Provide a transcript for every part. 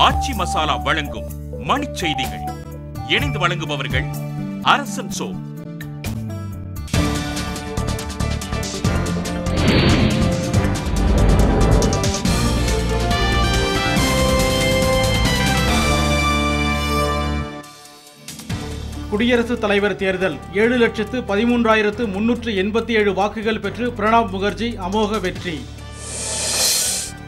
ஆச்சி மசாலா வழங்கும் மணிச் செய்திகள். இணைந்து வழங்குபவர்கள் அரசன் சோ. குடியரசுத் தலைவர் தேர்தல் 7,13,387 வாக்குகள் பெற்று பிரணாப் முகர்ஜி அமோக வெற்றி.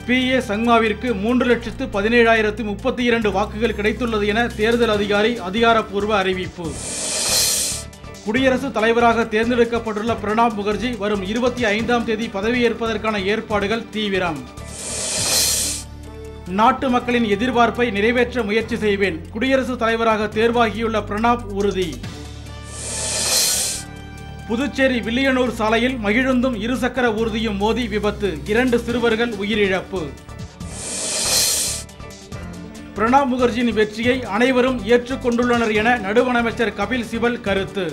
PA சங்மாவிற்கு 3,17,032 வாக்குகள் கிடைத்துள்ளது என தேர்தல் அதிகாரி அதிகாரப்பூர்வ அறிவிப்பு. குடியரசுத் தலைவராக தேர்ந்தெடுக்கப்பட்டுள்ள பிரணாப் முகர்ஜி வரும் 25ஆம் தேதி பதவியேற்பதற்கான ஏற்பாடுகள் தீவிரம். நாட்டு மக்களின் எதிர்பார்ப்பை நிறைவேற்ற முயற்சி செய்வேன், குடியரசுத் தலைவராக தேர்வாகியுள்ள பிரணாப் உறுதி. புதுச்சேரி வில்லியனூர் சாலையில் மகிழுந்தும் இருசக்கர ஊர்தியும் மோதி விபத்து, 2 சிறுவர்கள் உயிரிழப்பு. பிரணாப் முகர்ஜியின் வெற்றியை அனைவரும் ஏற்றுக்கொண்டுள்ளனர் என நடுவண் அமைச்சர் கபில் சிபல் கருத்து.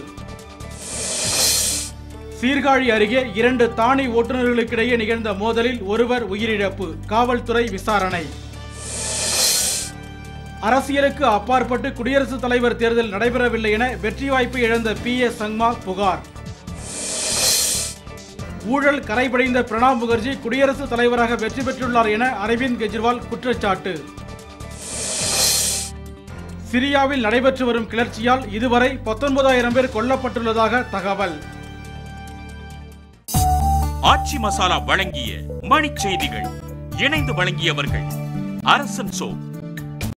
சீர்காழி அருகே 2 தானி ஓட்டுநர்களுக்கிடையே நிகழ்ந்த மோதலில் ஒருவர் உயிரிழப்பு, காவல்துறை விசாரணை. அரசியலுக்கு அப்பாற்பட்டு குடியரசுத் தலைவர் தேர்தல் நடைபெறவில்லை என வெற்றி வாய்ப்பு இழந்த PA சங்மா புகார். ஊழல் கரைபடிந்த பிரணாப் முகர்ஜி குடியரசுத் தலைவராக வெற்றி பெற்றுள்ளார் என அரவிந்த் கெஜ்ரிவால் குற்றச்சாட்டு. சிரியாவில் நடைபெற்று வரும் கிளர்ச்சியால் இதுவரை 19,000 பேர் கொல்லப்பட்டுள்ளதாக தகவல். ஆச்சி மசாலா வழங்கிய மணிச் செய்திகள். இணைந்து வழங்கியவர்கள் அரசன் சோ.